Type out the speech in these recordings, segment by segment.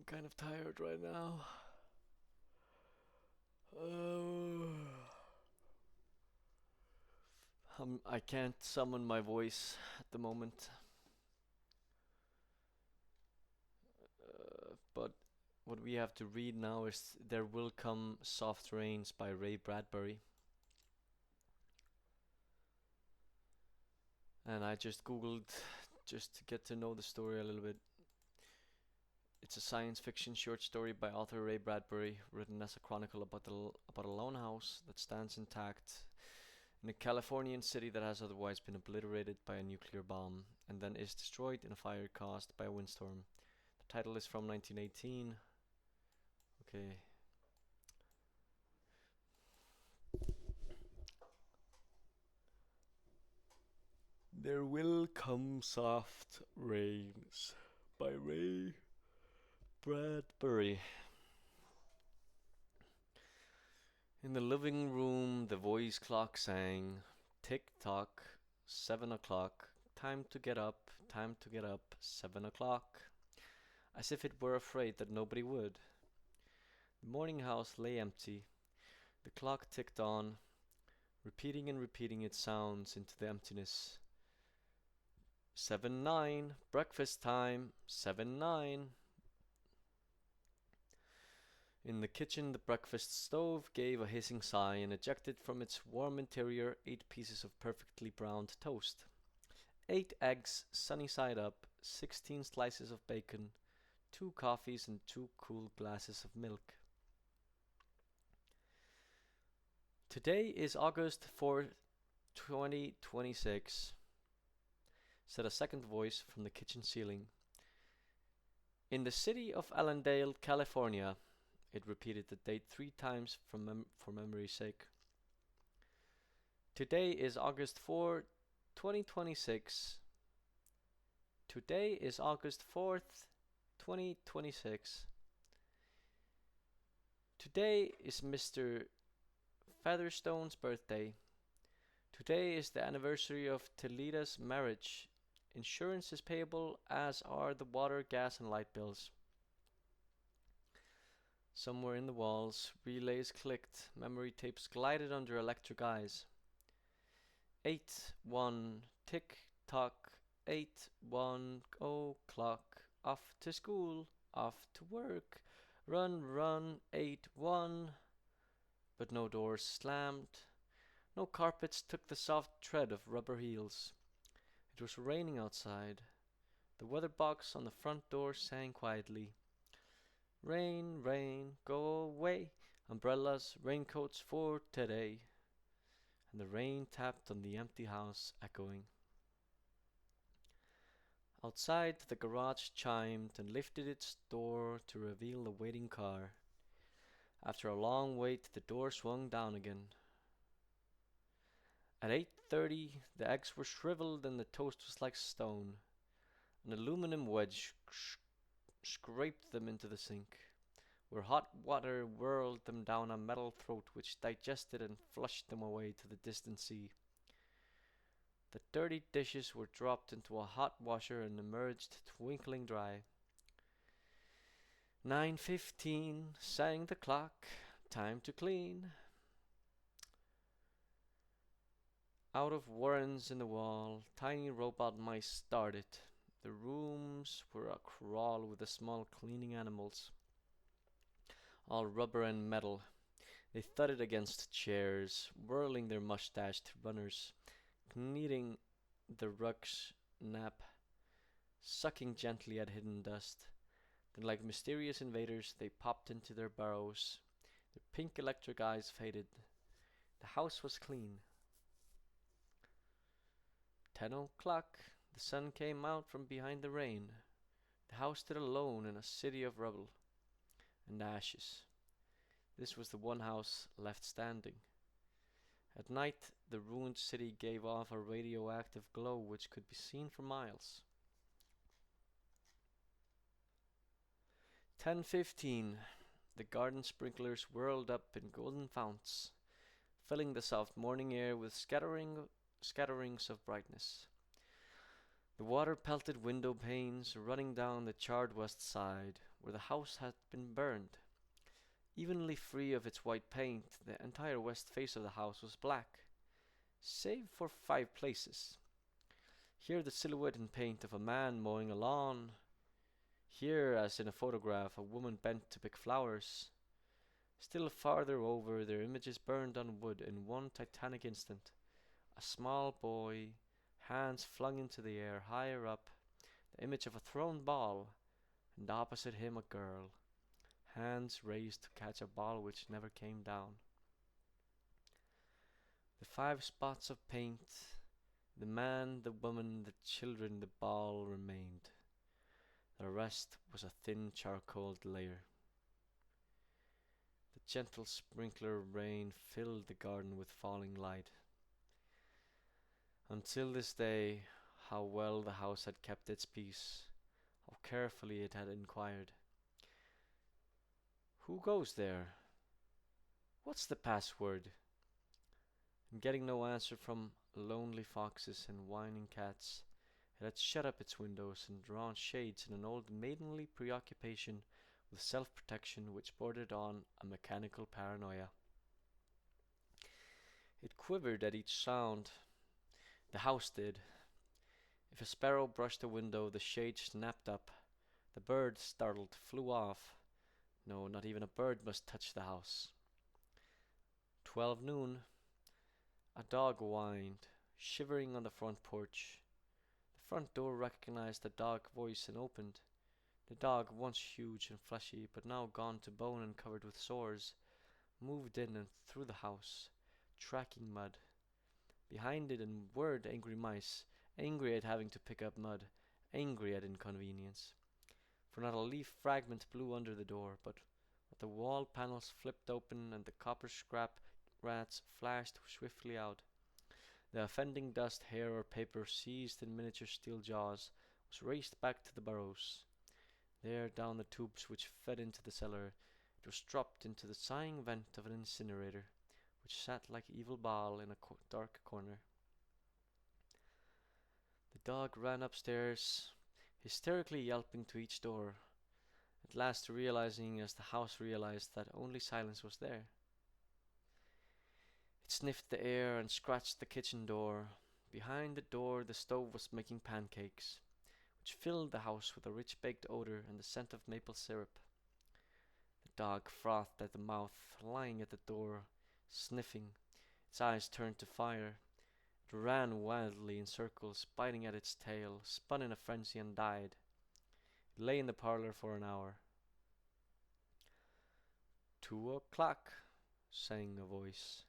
kind of tired right now. Uh, I can't summon my voice at the moment. But what we have to read now is There Will Come Soft Rains by Ray Bradbury. And I just googled just to get to know the story a little bit. It's a science fiction short story by author Ray Bradbury, written as a chronicle about a lone house that stands intact in a Californian city that has otherwise been obliterated by a nuclear bomb and then is destroyed in a fire caused by a windstorm. The title is from 1918. Okay. There Will Come Soft Rains by Ray Bradbury. In the living room, the voice clock sang, tick tock, 7 o'clock, time to get up, 7 o'clock, as if it were afraid that nobody would. The morning house lay empty. The clock ticked on, repeating and repeating its sounds into the emptiness. 7-9, breakfast time, 7-9. In the kitchen, the breakfast stove gave a hissing sigh and ejected from its warm interior 8 pieces of perfectly browned toast, 8 eggs sunny side up, 16 slices of bacon, 2 coffees, and 2 cool glasses of milk. Today is August 4th, 2026, said a second voice from the kitchen ceiling. In the city of Allendale, California. It repeated the date 3 times for memory's sake. Today is August 4, 2026. Today is August 4th, 2026. Today is Mr. Featherstone's birthday. Today is the anniversary of Telida's marriage. Insurance is payable, as are the water, gas, and light bills. Somewhere in the walls, relays clicked, memory tapes glided under electric eyes. 8-1, tick tock, 8-1, oh clock, off to school, off to work, run, run, 8-1. But no doors slammed, no carpets took the soft tread of rubber heels. It was raining outside. The weather box on the front door sang quietly. Rain, rain, go away, umbrellas, raincoats for today. And the rain tapped on the empty house, echoing. Outside, the garage chimed and lifted its door to reveal the waiting car. After a long wait, the door swung down again. At 8:30, the eggs were shriveled and the toast was like stone. An aluminum wedge scraped them into the sink, where hot water whirled them down a metal throat which digested and flushed them away to the distant sea. The dirty dishes were dropped into a hot washer and emerged twinkling dry. 9:15, sang the clock, time to clean. Out of warrens in the wall, tiny robot mice started. The rooms were a crawl with the small cleaning animals, all rubber and metal. They thudded against chairs, whirling their mustached runners, kneading the rug's nap, sucking gently at hidden dust. Then, like mysterious invaders, they popped into their burrows. Their pink electric eyes faded. The house was clean. 10 o'clock, the sun came out from behind the rain. The house stood alone in a city of rubble and ashes. This was the one house left standing. At night, the ruined city gave off a radioactive glow which could be seen for miles. 10:15. The garden sprinklers whirled up in golden founts, filling the soft morning air with scatterings of brightness. The water pelted window panes running down the charred west side, where the house had been burned. Evenly free of its white paint, the entire west face of the house was black, save for 5 places. Here the silhouette in paint of a man mowing a lawn. Here, as in a photograph, a woman bent to pick flowers. Still farther over, their images burned on wood in one titanic instant. A small boy, hands flung into the air higher up, the image of a thrown ball, and opposite him a girl, hands raised to catch a ball which never came down. The 5 spots of paint, the man, the woman, the children, the ball remained. The rest was a thin charcoal layer. The gentle sprinkler rain filled the garden with falling light. Until this day, how well the house had kept its peace, how carefully it had inquired. Who goes there? What's the password? And getting no answer from lonely foxes and whining cats, it had shut up its windows and drawn shades in an old maidenly preoccupation with self-protection which bordered on a mechanical paranoia. It quivered at each sound. The house did. If a sparrow brushed the window, the shade snapped up. The bird, startled, flew off. No, not even a bird must touch the house. 12 noon. A dog whined, shivering on the front porch. The front door recognized the dog voice and opened. The dog, once huge and fleshy, but now gone to bone and covered with sores, moved in and through the house, tracking mud. Behind it and whirred angry mice, angry at having to pick up mud, angry at inconvenience. For not a leaf fragment blew under the door, but the wall panels flipped open and the copper scrap rats flashed swiftly out. The offending dust, hair, or paper seized in miniature steel jaws was raced back to the burrows. There, down the tubes which fed into the cellar, it was dropped into the sighing vent of an incinerator, which sat like evil Baal in a dark corner. The dog ran upstairs, hysterically yelping to each door, at last realizing, as the house realized, that only silence was there. It sniffed the air and scratched the kitchen door. Behind the door the stove was making pancakes, which filled the house with a rich baked odor and the scent of maple syrup. The dog frothed at the mouth, lying at the door, sniffing, its eyes turned to fire. It ran wildly in circles, biting at its tail, spun in a frenzy and died. It lay in the parlor for an hour. 2 o'clock, sang a voice.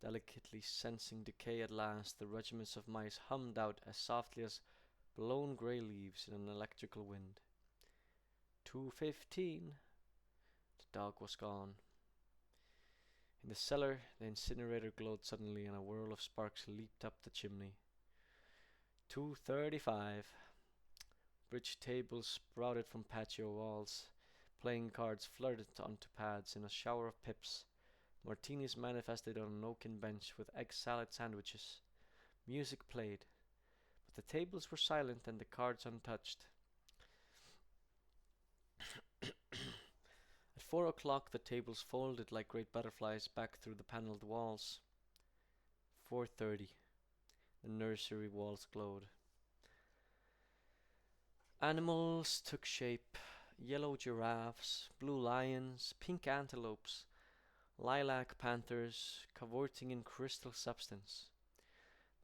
Delicately sensing decay at last, the regiments of mice hummed out as softly as blown grey leaves in an electrical wind. 2:15. The dog was gone. In the cellar, the incinerator glowed suddenly and a whirl of sparks leaped up the chimney. 2:35. Bridge tables sprouted from patio walls. Playing cards flirted onto pads in a shower of pips. Martinis manifested on an oaken bench with egg salad sandwiches. Music played, but the tables were silent and the cards untouched. At 4 o'clock the tables folded like great butterflies back through the panelled walls. 4:30. The nursery walls glowed. Animals took shape. Yellow giraffes, blue lions, pink antelopes, lilac panthers, cavorting in crystal substance.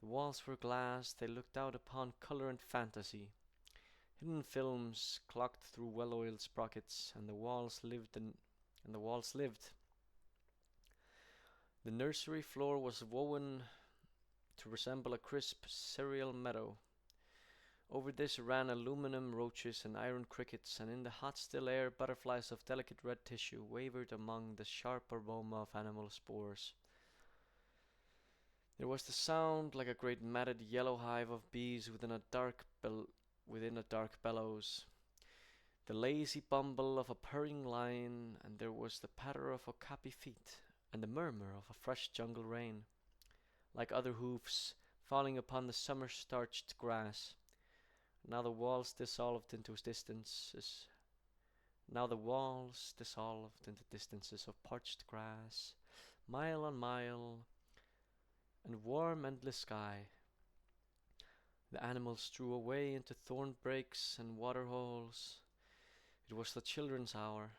The walls were glass, they looked out upon color and fantasy. Hidden films clocked through well-oiled sprockets, and the walls lived. The nursery floor was woven to resemble a crisp cereal meadow. Over this ran aluminum roaches and iron crickets, and in the hot still air butterflies of delicate red tissue wavered among the sharp aroma of animal spores. There was the sound like a great matted yellow hive of bees within a dark bellows, the lazy bumble of a purring lion, and there was the patter of okapi feet, and the murmur of a fresh jungle rain, like other hoofs falling upon the summer-starched grass. Now the walls dissolved into distances. Now the walls dissolved into distances of parched grass, mile on mile, and warm endless sky. The animals drew away into thorn breaks and water holes. It was the children's hour.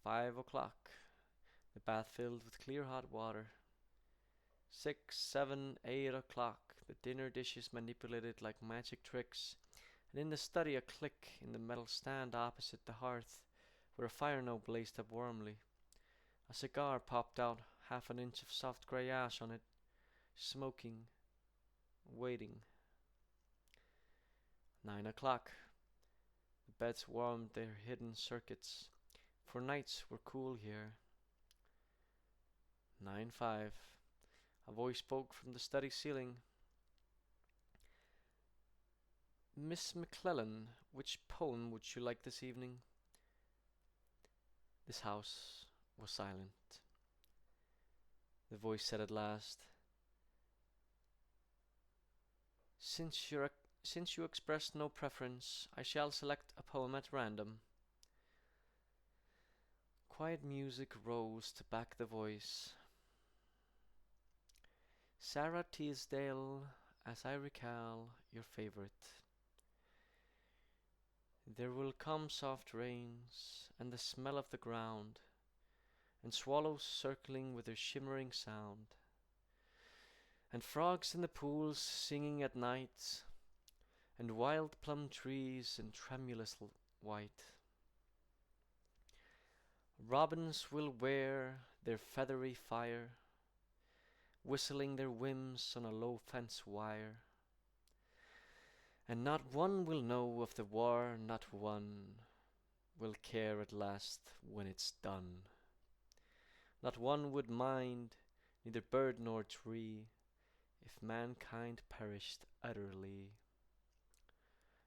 5 o'clock. The bath filled with clear hot water. 6, 7, 8 o'clock. The dinner dishes manipulated like magic tricks, and in the study a click in the metal stand opposite the hearth, where a fire now blazed up warmly. A cigar popped out, half an inch of soft grey ash on it, smoking, waiting. 9 o'clock. The beds warmed their hidden circuits, for nights were cool here. 9:05. A voice spoke from the study ceiling. Miss McClellan, which poem would you like this evening? This house was silent. The voice said at last, Since you expressed no preference, I shall select a poem at random. Quiet music rose to back the voice. Sarah Teasdale, as I recall your favorite. There will come soft rains, and the smell of the ground, and swallows circling with their shimmering sound, and frogs in the pools singing at night, and wild plum trees in tremulous white. Robins will wear their feathery fire, whistling their whims on a low fence wire. And not one will know of the war, not one will care at last when it's done. Not one would mind, neither bird nor tree, if mankind perished utterly.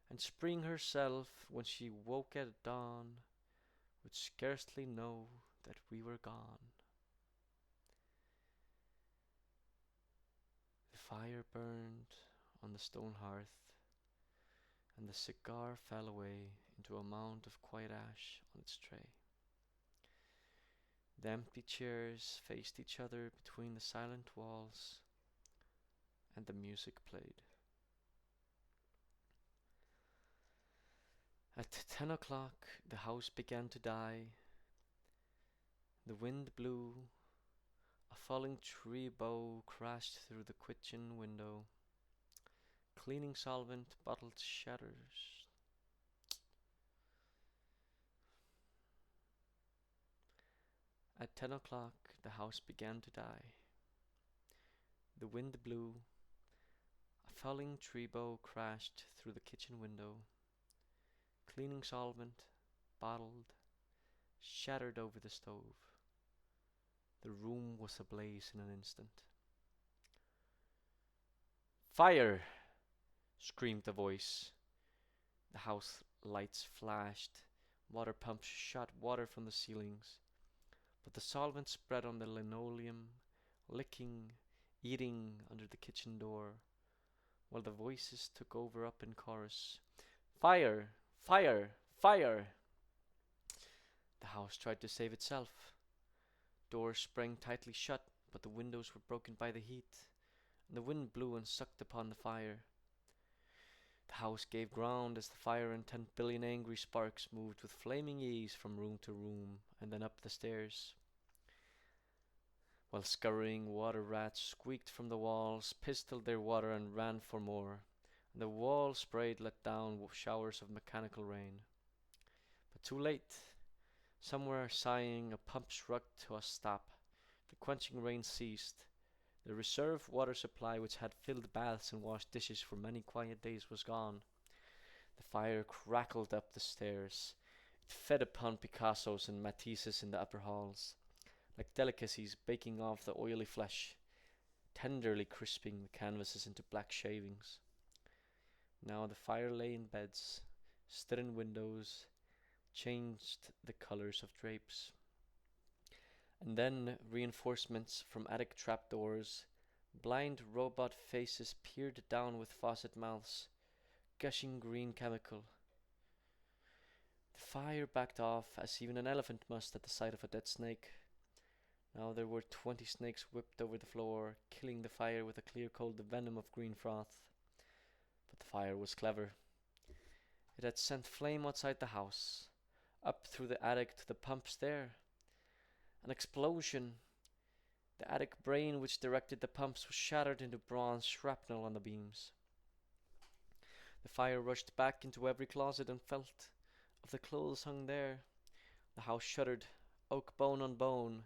And spring herself, when she woke at dawn, would scarcely know that we were gone. The fire burned on the stone hearth, and the cigar fell away into a mound of quiet ash on its tray. The empty chairs faced each other between the silent walls, and the music played. At 10 o'clock the house began to die. The wind blew, a falling tree bough crashed through the kitchen window. Cleaning solvent bottled shatters. At 10 o'clock the house began to die. The wind blew, a falling tree bough crashed through the kitchen window. Cleaning solvent, bottled, shattered over the stove. The room was ablaze in an instant. Fire! Screamed the voice. The house lights flashed. Water pumps shot water from the ceilings. But the solvent spread on the linoleum, licking, eating under the kitchen door, while the voices took over up in chorus. Fire! Fire! Fire! The house tried to save itself. Doors sprang tightly shut, but the windows were broken by the heat, and the wind blew and sucked upon the fire. The house gave ground as the fire and 10 billion angry sparks moved with flaming ease from room to room and then up the stairs. While scurrying water rats squeaked from the walls, pistoled their water and ran for more, and the wall sprayed let down showers of mechanical rain. But too late. Somewhere sighing, a pump shrugged to a stop. The quenching rain ceased. The reserve water supply which had filled baths and washed dishes for many quiet days was gone. The fire crackled up the stairs. It fed upon Picassos and Matisses in the upper halls, like delicacies baking off the oily flesh, tenderly crisping the canvases into black shavings. Now the fire lay in beds, stood in windows, changed the colors of drapes. And then reinforcements from attic trapdoors, blind robot faces peered down with faucet mouths, gushing green chemical. The fire backed off, as even an elephant must at the sight of a dead snake. Now there were 20 snakes whipped over the floor, killing the fire with a clear cold venom of green froth. But the fire was clever. It had sent flame outside the house, up through the attic to the pumps there. An explosion. The attic brain which directed the pumps was shattered into bronze shrapnel on the beams. The fire rushed back into every closet and felt of the clothes hung there. The house shuddered, oak bone on bone.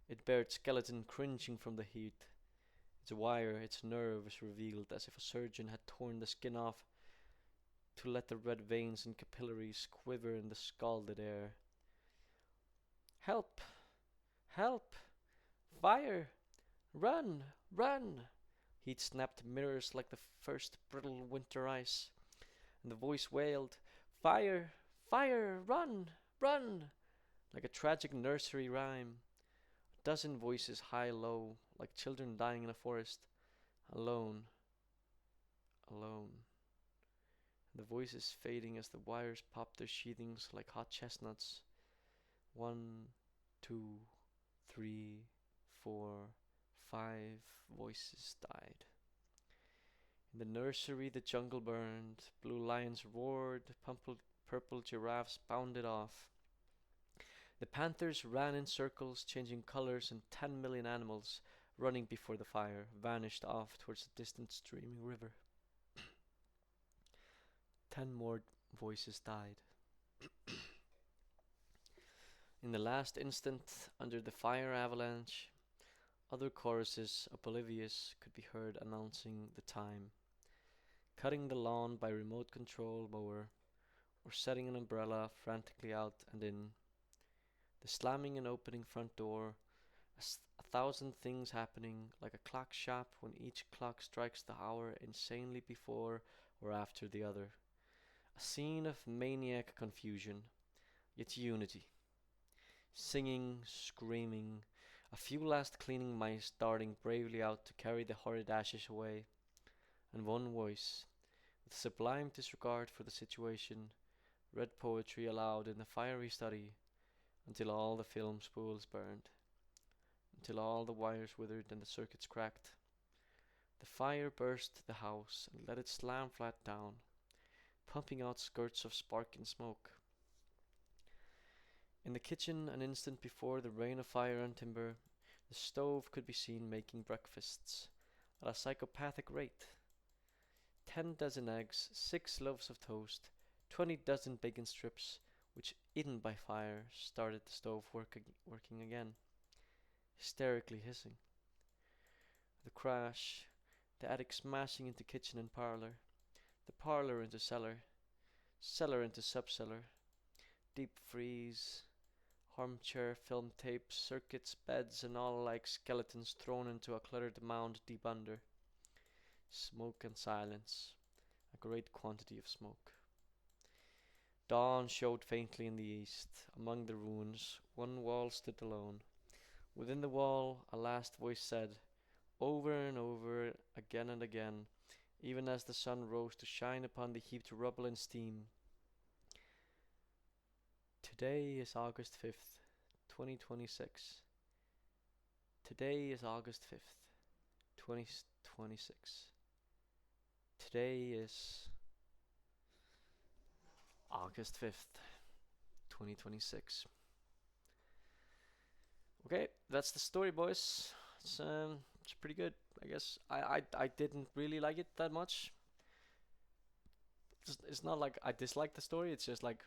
It bared skeleton cringing from the heat. Its wire, its nerves revealed as if a surgeon had torn the skin off to let the red veins and capillaries quiver in the scalded air. Help! Help! Fire! Run! Run! He'd snapped mirrors like the first brittle winter ice, and the voice wailed, Fire! Fire! Run! Run! Like a tragic nursery rhyme. A dozen voices high low, like children dying in a forest. Alone. Alone. And the voices fading as the wires popped their sheathings like hot chestnuts. 1, 2, 3, 4, 5 voices died. In the nursery the jungle burned, blue lions roared, purple giraffes bounded off. The panthers ran in circles, changing colors, and 10 million animals, running before the fire, vanished off towards the distant streaming river. 10 more voices died. In the last instant, under the fire avalanche, other choruses, oblivious, could be heard announcing the time. Cutting the lawn by remote control mower, or setting an umbrella frantically out and in. The slamming and opening front door, a thousand things happening, like a clock shop when each clock strikes the hour insanely before or after the other. A scene of maniac confusion, yet unity. Singing, screaming, a few last cleaning mice darting bravely out to carry the horrid ashes away, and one voice, with sublime disregard for the situation, read poetry aloud in the fiery study, until all the film spools burned, until all the wires withered and the circuits cracked. The fire burst the house and let it slam flat down, pumping out spurts of spark and smoke. In the kitchen, an instant before the rain of fire and timber, the stove could be seen making breakfasts at a psychopathic rate. 10 dozen eggs, 6 loaves of toast, 20 dozen bacon strips, which, eaten by fire, started the stove working again, hysterically hissing. The crash, the attic smashing into kitchen and parlor, the parlor into cellar, cellar into subcellar, deep freeze, armchair, film tapes, circuits, beds, and all like skeletons thrown into a cluttered mound deep under. Smoke and silence, a great quantity of smoke. Dawn showed faintly in the east. Among the ruins, one wall stood alone. Within the wall, a last voice said, over and over, again and again, even as the sun rose to shine upon the heaped rubble and steam. Today is August 5th, 2026. Today is August 5th, 2026. Today is August 5th, 2026. Okay, that's the story, boys. It's pretty good, I guess. I didn't really like it that much. It's not like I dislike the story, it's just like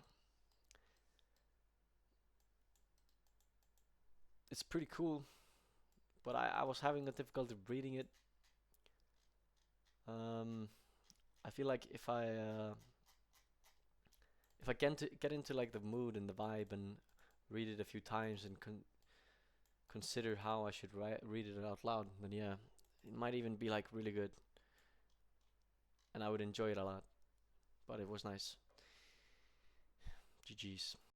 it's pretty cool, but I was having a difficulty reading it. I feel like if I get into like the mood and the vibe and read it a few times and consider how I should read it out loud, then yeah, it might even be like really good, and I would enjoy it a lot. But it was nice. GG's.